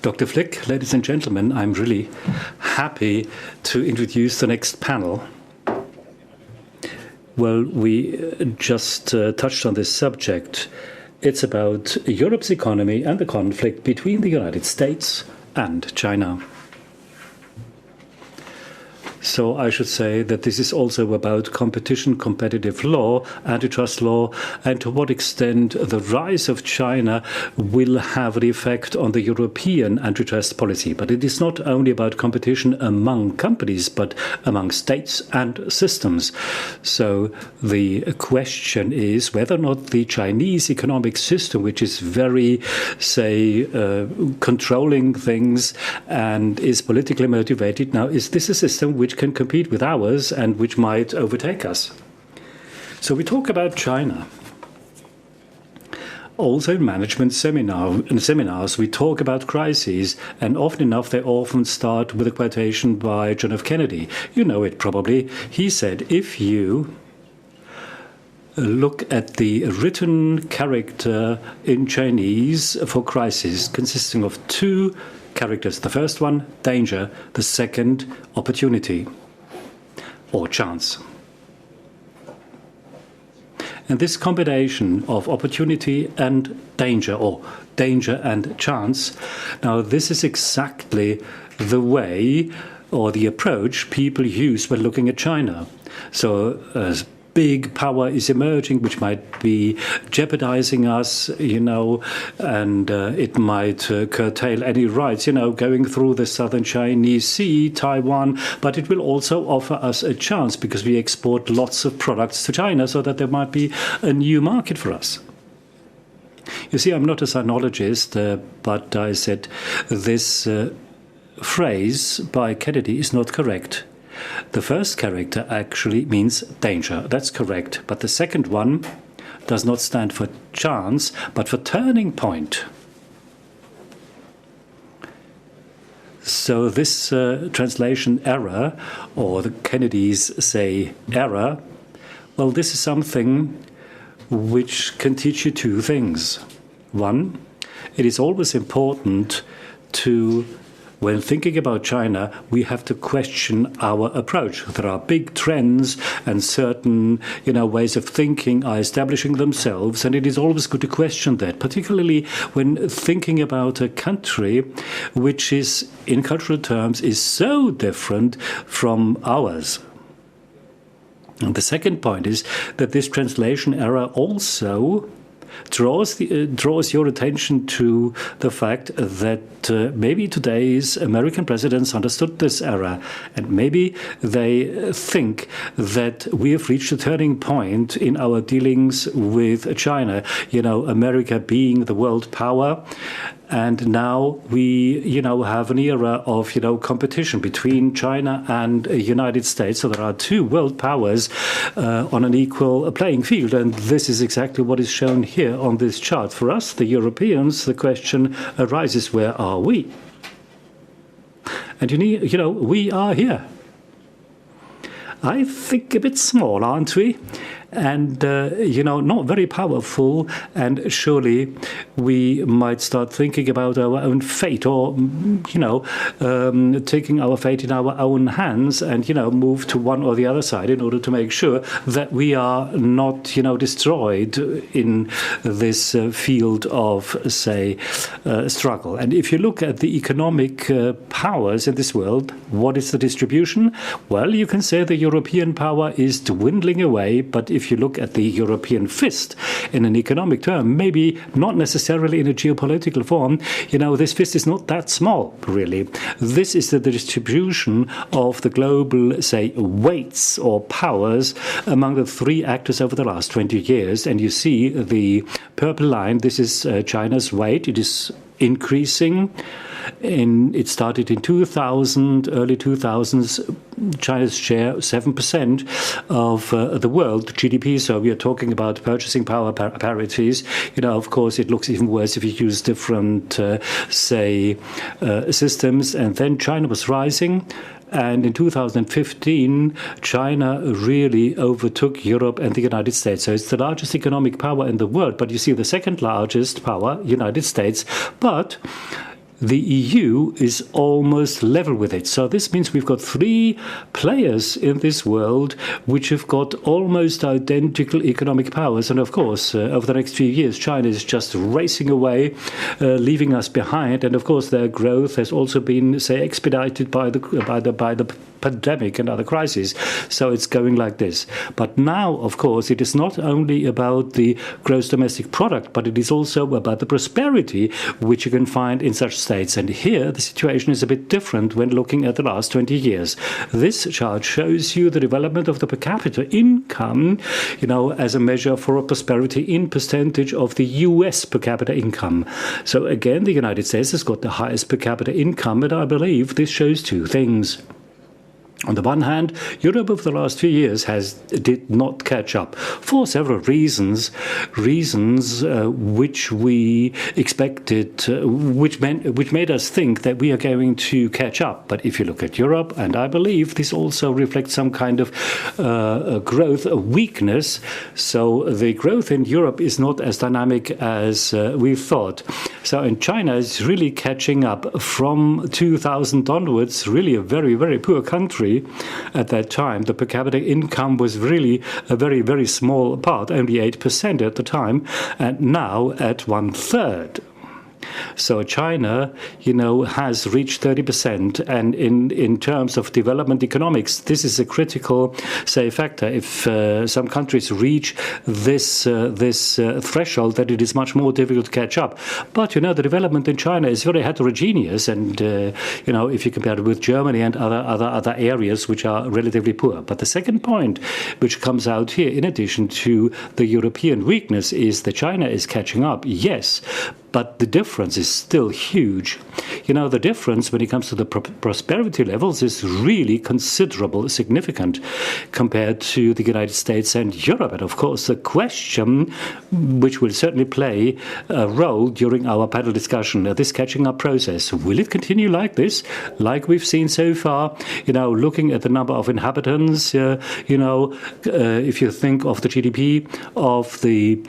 Dr. Flick, ladies and gentlemen, I'm really happy to introduce the next panel. Well, we just touched on this subject. It's about Europe's economy and the conflict between the United States and China. So I should say that this is also about competition, competitive law, antitrust law, and to what extent the rise of China will have an effect on the European antitrust policy. But it is not only about competition among companies, but among states and systems. So the question is whether or not the Chinese economic system, which is very, say, controlling things and is politically motivated now, is this a system which can compete with ours and which might overtake us? So we talk about China. Also in management seminars, we talk about crises, and often enough they often start with a quotation by John F. Kennedy. You know it probably. He said, if you look at the written character in Chinese for crisis, consisting of two characters. The first one, danger. The second, opportunity or chance. And this combination of opportunity and danger, or danger and chance, now this is exactly the way or the approach people use when looking at China. So big power is emerging, which might be jeopardizing us, and it might curtail any rights, going through the southern Chinese Sea, Taiwan, but it will also offer us a chance because we export lots of products to China so that there might be a new market for us. You see, I'm not a sinologist, but I said this phrase by Kennedy is not correct. The first character actually means danger. That's correct. But the second one does not stand for chance, but for turning point. So this translation error, or the Kennedys say error, well, this is something which can teach you two things. One, it is always important to, when thinking about China, we have to question our approach. There are big trends and certain, ways of thinking are establishing themselves, and it is always good to question that, particularly when thinking about a country which is, in cultural terms, is so different from ours. And the second point is that this translation error also draws your attention to the fact that maybe today's American presidents understood this error, and maybe they think that we have reached a turning point in our dealings with China. America being the world power. And now we, have an era of, competition between China and the United States. So there are two world powers on an equal playing field. And this is exactly what is shown here on this chart. For us, the Europeans, the question arises, where are we? And we are here. I think a bit small, aren't we? And, not very powerful. And surely we might start thinking about our own fate, or, taking our fate in our own hands and, move to one or the other side in order to make sure that we are not, destroyed in this field of, say, struggle. And if you look at the economic powers in this world, what is the distribution? Well, you can say the European power is dwindling away, but if you look at the European fist in an economic term, maybe not necessarily in a geopolitical form, this fist is not that small, really. This is the distribution of the global, say, weights or powers among the three actors over the last 20 years. And you see the purple line, this is China's weight. It is increasing. It started in 2000, early 2000s. China's share 7% of the world GDP. So we are talking about purchasing power parities. Of course, it looks even worse if you use different, systems. And then China was rising. And in 2015, China really overtook Europe and the United States. So it's the largest economic power in the world. But you see, the second largest power, United States, but the EU is almost level with it. So this means we've got three players in this world which have got almost identical economic powers. And of course, over the next few years, China is just racing away, leaving us behind. And of course, their growth has also been, say, expedited by the pandemic and other crises. So it's going like this. But now, of course, it is not only about the gross domestic product, but it is also about the prosperity which you can find in such states. And here the situation is a bit different when looking at the last 20 years. This chart shows you the development of the per capita income, as a measure for prosperity in percentage of the US per capita income. So again, the United States has got the highest per capita income, and I believe this shows two things. On the one hand, Europe over the last few years did not catch up for several reasons which we expected, which made us think that we are going to catch up. But if you look at Europe, and I believe this also reflects some kind of growth weakness, so the growth in Europe is not as dynamic as we thought. So in China is really catching up from 2000 onwards, really a very, very poor country. At that time, the per capita income was really a very, very small part, only 8% at the time, and now at 1/3. So China, has reached 30%, and in terms of development economics, this is a critical, say, factor. If some countries reach this threshold, that it is much more difficult to catch up. But the development in China is very heterogeneous, and if you compare it with Germany and other areas which are relatively poor. But the second point, which comes out here, in addition to the European weakness, is that China is catching up. Yes. But the difference is still huge. The difference when it comes to the prosperity levels is really considerable, significant, compared to the United States and Europe. And of course, the question, which will certainly play a role during our panel discussion, this catching up process, will it continue like this, like we've seen so far? Looking at the number of inhabitants, if you think of the GDP of the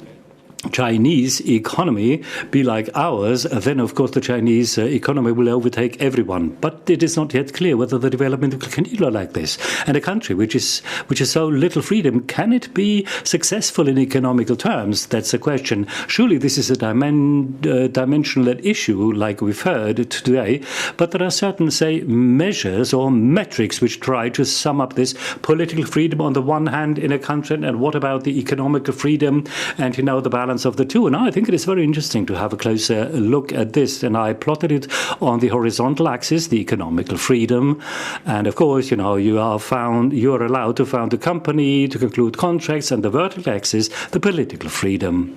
Chinese economy be like ours, then of course the Chinese economy will overtake everyone. But it is not yet clear whether the development will continue like this. And a country which is so little freedom, can it be successful in economical terms? That's a question. Surely this is a dimensional issue, like we've heard today. But there are certain, say, measures or metrics which try to sum up this political freedom on the one hand in a country, and what about the economical freedom and the balance of the two. And I think it is very interesting to have a closer look at this. And I plotted it on the horizontal axis, the economical freedom. And of course, you are allowed to found a company, to conclude contracts, and the vertical axis, the political freedom.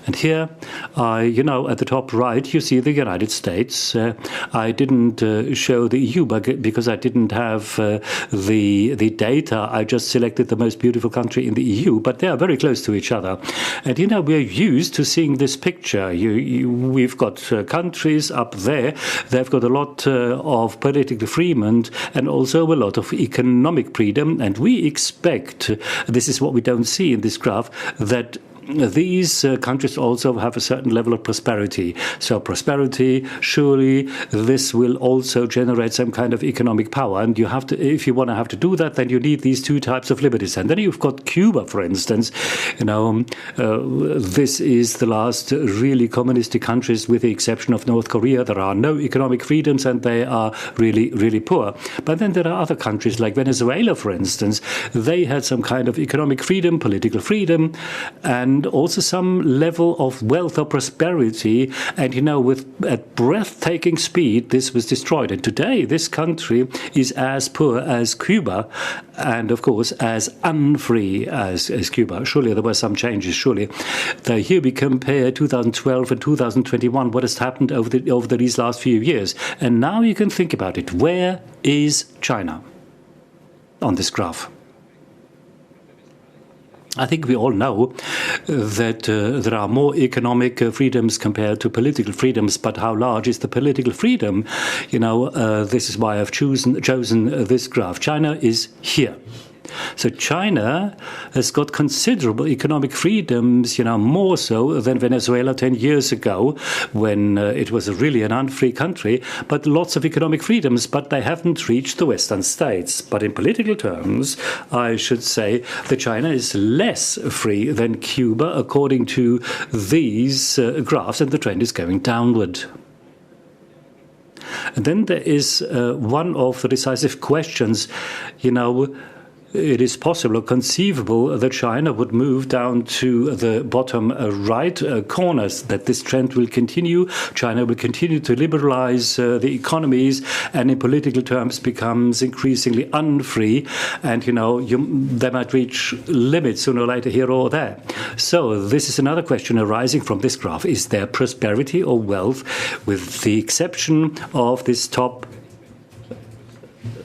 And here, at the top right, you see the United States. I didn't show the EU because I didn't have the data. I just selected the most beautiful country in the EU, but they are very close to each other. And, we're used to seeing this picture. We've got countries up there. They've got a lot of political freedom and also a lot of economic freedom. And we expect, this is what we don't see in this graph, that these countries also have a certain level of prosperity. So prosperity, surely this will also generate some kind of economic power. And you have to, if you want to have to do that, then you need these two types of liberties. And then you've got Cuba, for instance. This is the last really communistic countries, with the exception of North Korea. There are no economic freedoms, and they are really, really poor. But then there are other countries like Venezuela, for instance. They had some kind of economic freedom, political freedom, and also some level of wealth or prosperity. And, at breathtaking speed, this was destroyed. And today, this country is as poor as Cuba, and of course, as unfree as Cuba. Surely there were some changes, surely. Here we compare 2012 and 2021, what has happened over these last few years. And now you can think about it. Where is China on this graph? I think we all know that there are more economic freedoms compared to political freedoms, but how large is the political freedom? This is why I've chosen this graph. China is here. So China has got considerable economic freedoms, more so than Venezuela 10 years ago, when it was really an unfree country, but lots of economic freedoms, but they haven't reached the Western states. But in political terms, I should say that China is less free than Cuba, according to these graphs, and the trend is going downward. And then there is one of the decisive questions, it is possible or conceivable that China would move down to the bottom right corners, that this trend will continue. China will continue to liberalize the economies and in political terms becomes increasingly unfree. And, they might reach limits sooner or later here or there. So this is another question arising from this graph. Is there prosperity or wealth, with the exception of this top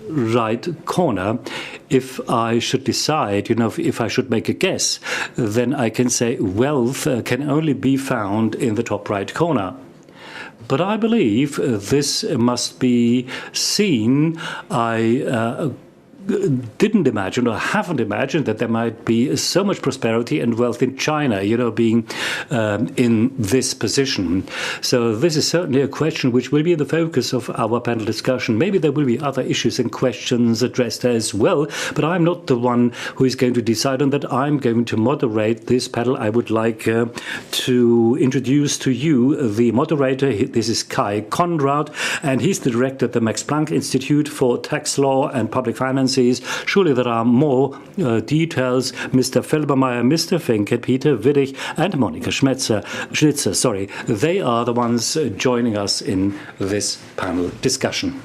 right corner? If I should decide, if I should make a guess, then I can say wealth can only be found in the top right corner. But I believe this must be seen. I didn't imagine or haven't imagined that there might be so much prosperity and wealth in China, being in this position. So this is certainly a question which will be the focus of our panel discussion. Maybe there will be other issues and questions addressed as well, but I'm not the one who is going to decide on that. I'm going to moderate this panel. I would like to introduce to you the moderator. This is Kai Konrad, and he's the director at the Max Planck Institute for Tax Law and Public Finance. Surely there are more details. Mr. Felbermeier, Mr. Finke, Peter Widdig, and Monika Schnitzer. They are the ones joining us in this panel discussion.